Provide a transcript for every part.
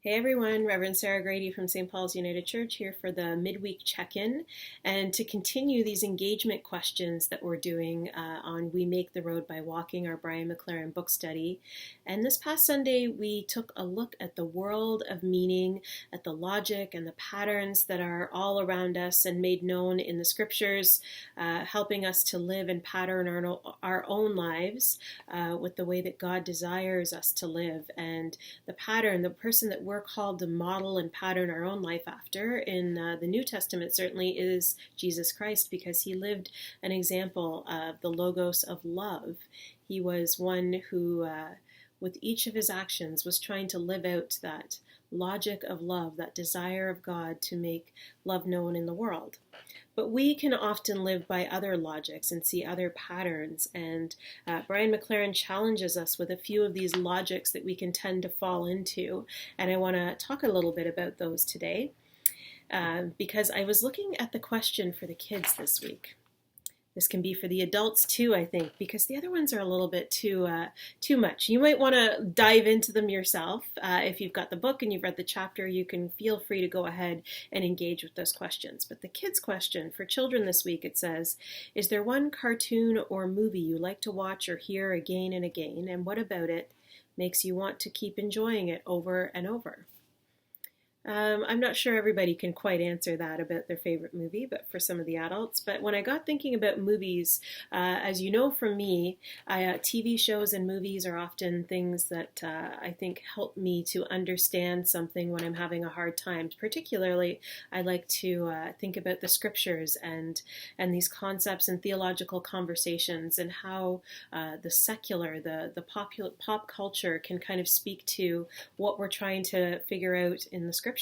Hey everyone, Reverend Sarah Grady from St. Paul's United Church here for the midweek check-in and to continue these engagement questions that we're doing on We Make the Road by Walking, our Brian McLaren book study. And this past Sunday we took a look at the world of meaning, at the logic and the patterns that are all around us and made known in the scriptures, helping us to live and pattern our own lives with the way that God desires us to live. And the pattern, the person that we're called to model and pattern our own life after in the New Testament certainly is Jesus Christ, because he lived an example of the logos of love. He was one who, with each of his actions, was trying to live out that logic of love, that desire of God to make love known in the world. But we can often live by other logics and see other patterns, and Brian McLaren challenges us with a few of these logics that we can tend to fall into, and I want to talk a little bit about those today because I was looking at the question for the kids this week. This can be for the adults too, I think, because the other ones are a little bit too much. You might want to dive into them yourself. If you've got the book and you've read the chapter, you can feel free to go ahead and engage with those questions. But the kids' question for children this week, it says, is there one cartoon or movie you like to watch or hear again and again, and what about it makes you want to keep enjoying it over and over? I'm not sure everybody can quite answer that about their favorite movie, but for some of the adults. But when I got thinking about movies, as you know from me, TV shows and movies are often things that I think help me to understand something when I'm having a hard time. Particularly, I like to think about the scriptures and these concepts and theological conversations, and how the secular, the pop culture can kind of speak to what we're trying to figure out in the scriptures.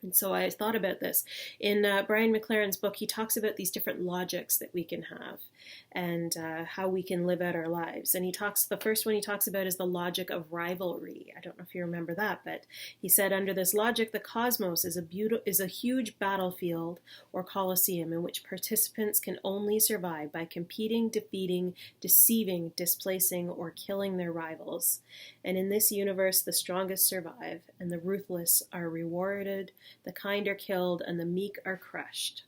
And so I thought about this. In Brian McLaren's book, he talks about these different logics that we can have and how we can live out our lives. And the first one he talks about is the logic of rivalry. I don't know if you remember that, but he said, under this logic, the cosmos is a huge battlefield or coliseum in which participants can only survive by competing, defeating, deceiving, displacing, or killing their rivals. And in this universe, the strongest survive, and the ruthless are rewarded, the kind are killed, and the meek are crushed.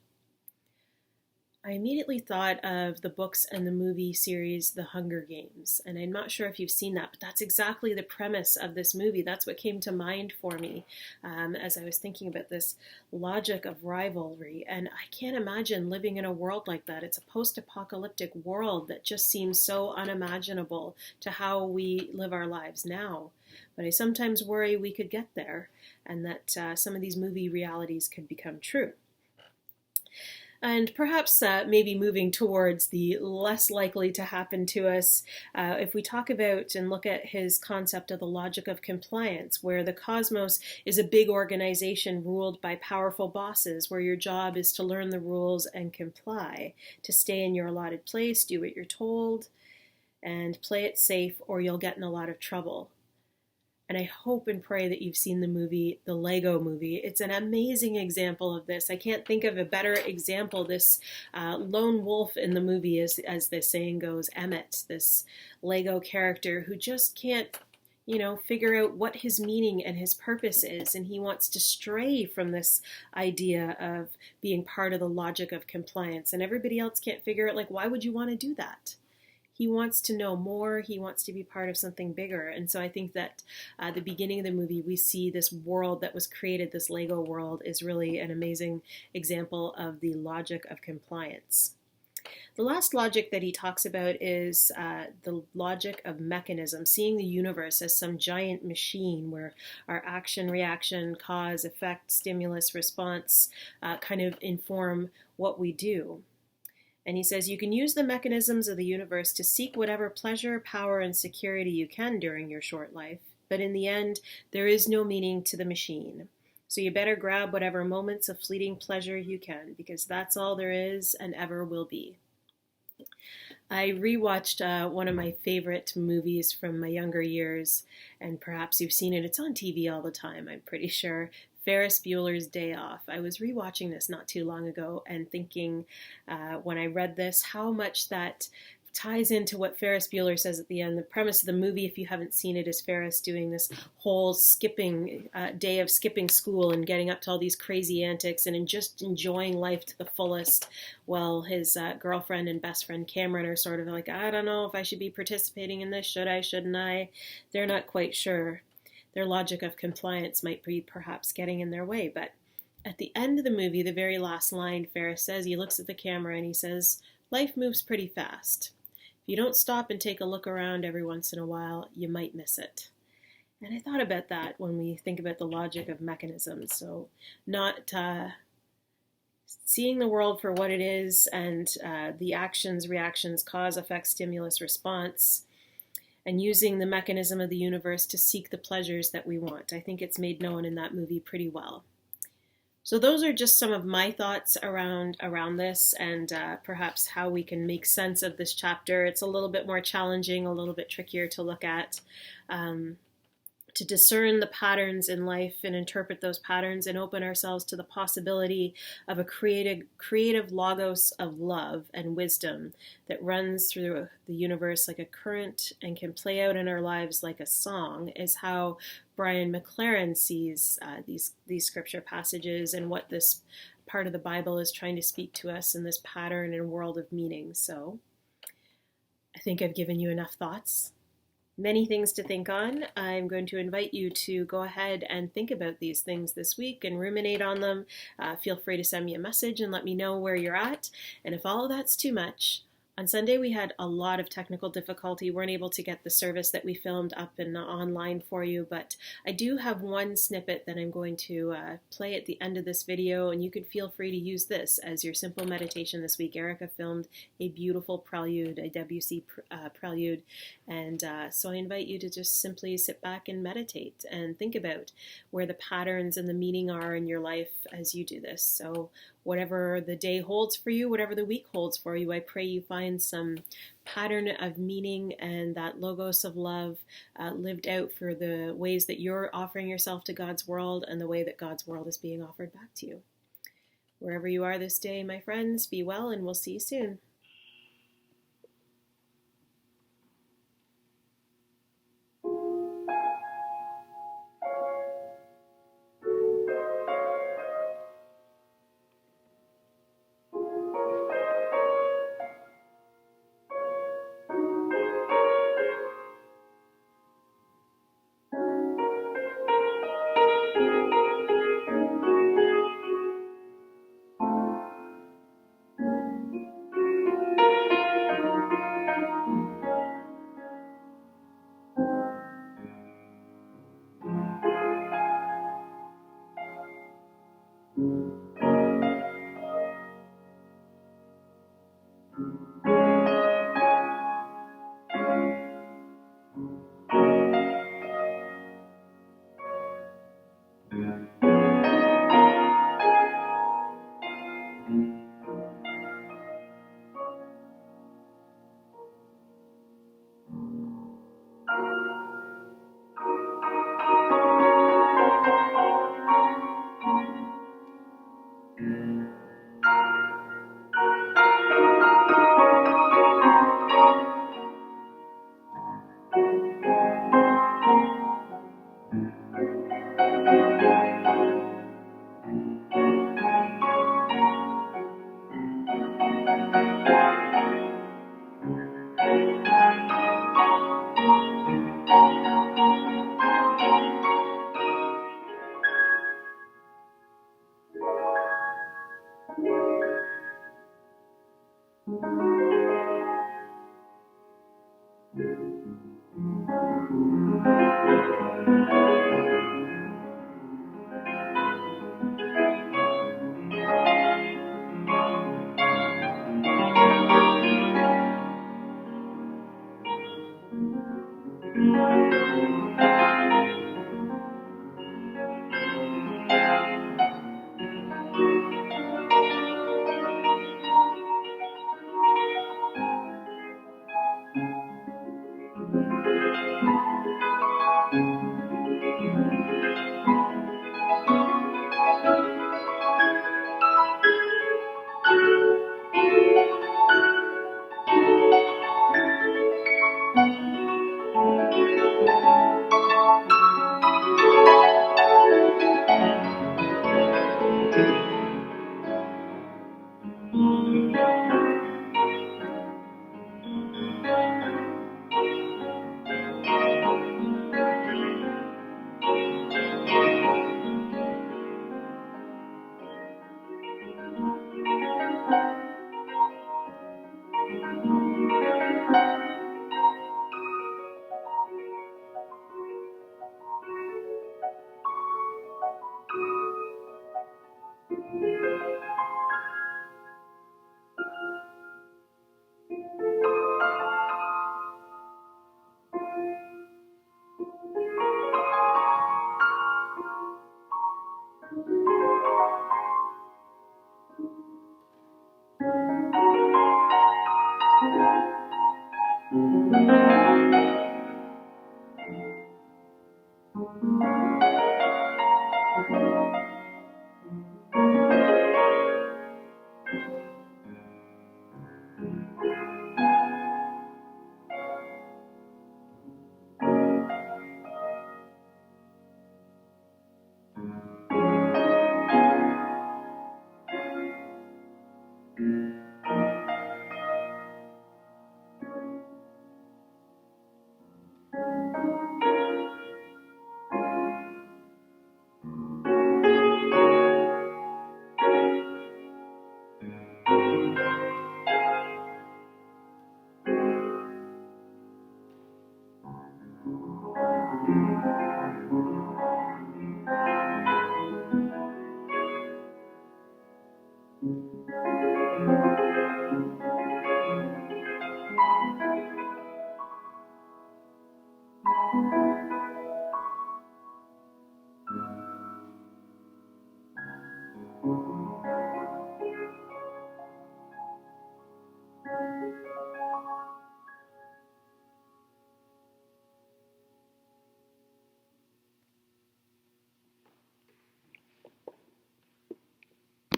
I immediately thought of the books and the movie series The Hunger Games, and I'm not sure if you've seen that, but that's exactly the premise of this movie. That's what came to mind for me as I was thinking about this logic of rivalry, and I can't imagine living in a world like that. It's a post-apocalyptic world that just seems so unimaginable to how we live our lives now. But I sometimes worry we could get there, and that some of these movie realities could become true. And perhaps maybe moving towards the less likely to happen to us, if we talk about and look at his concept of the logic of compliance, where the cosmos is a big organization ruled by powerful bosses, where your job is to learn the rules and comply, to stay in your allotted place, do what you're told, and play it safe, or you'll get in a lot of trouble. And I hope and pray that you've seen the movie, the Lego Movie. It's an amazing example of this. I can't think of a better example. This lone wolf in the movie is, as the saying goes, Emmett, this Lego character who just can't, figure out what his meaning and his purpose is. And he wants to stray from this idea of being part of the logic of compliance. And everybody else can't figure out, why would you want to do that? He wants to know more. He wants to be part of something bigger. And so I think that at the beginning of the movie, we see this world that was created, this Lego world, is really an amazing example of the logic of compliance. The last logic that he talks about is the logic of mechanism, seeing the universe as some giant machine where our action, reaction, cause, effect, stimulus, response kind of inform what we do. And he says, you can use the mechanisms of the universe to seek whatever pleasure, power, and security you can during your short life. But in the end, there is no meaning to the machine. So you better grab whatever moments of fleeting pleasure you can, because that's all there is and ever will be. I rewatched one of my favorite movies from my younger years, and perhaps you've seen it. It's on TV all the time, I'm pretty sure. Ferris Bueller's Day Off. I was rewatching this not too long ago and thinking when I read this how much that ties into what Ferris Bueller says at the end. The premise of the movie, if you haven't seen it, is Ferris doing this whole skipping day of skipping school and getting up to all these crazy antics and just enjoying life to the fullest, while his girlfriend and best friend Cameron are sort of like, I don't know if I should be participating in this. Should I? Shouldn't I? They're not quite sure. Their logic of compliance might be perhaps getting in their way. But at the end of the movie, the very last line Ferris says, he looks at the camera and he says, life moves pretty fast. If you don't stop and take a look around every once in a while, you might miss it. And I thought about that when we think about the logic of mechanisms. So not seeing the world for what it is and the actions, reactions, cause, effect, stimulus, response, and using the mechanism of the universe to seek the pleasures that we want. I think it's made known in that movie pretty well. So those are just some of my thoughts around this, and perhaps how we can make sense of this chapter. It's a little bit more challenging, a little bit trickier to look at, to discern the patterns in life and interpret those patterns and open ourselves to the possibility of a creative logos of love and wisdom that runs through the universe like a current and can play out in our lives like a song, is how Brian McLaren sees these scripture passages and what this part of the Bible is trying to speak to us in this pattern and world of meaning. So I think I've given you enough thoughts. Many things to think on. I'm going to invite you to go ahead and think about these things this week and ruminate on them. Feel free to send me a message and let me know where you're at. And if all of that's too much, on Sunday we had a lot of technical difficulty. We weren't able to get the service that we filmed up and online for you, but I do have one snippet that I'm going to play at the end of this video, and you can feel free to use this as your simple meditation this week. Erica filmed a beautiful prelude, a WC prelude, and so I invite you to just simply sit back and meditate and think about where the patterns and the meaning are in your life as you do this. So whatever the day holds for you, whatever the week holds for you, I pray you find some pattern of meaning and that logos of love lived out for the ways that you're offering yourself to God's world and the way that God's world is being offered back to you. Wherever you are this day, my friends, be well, and we'll see you soon.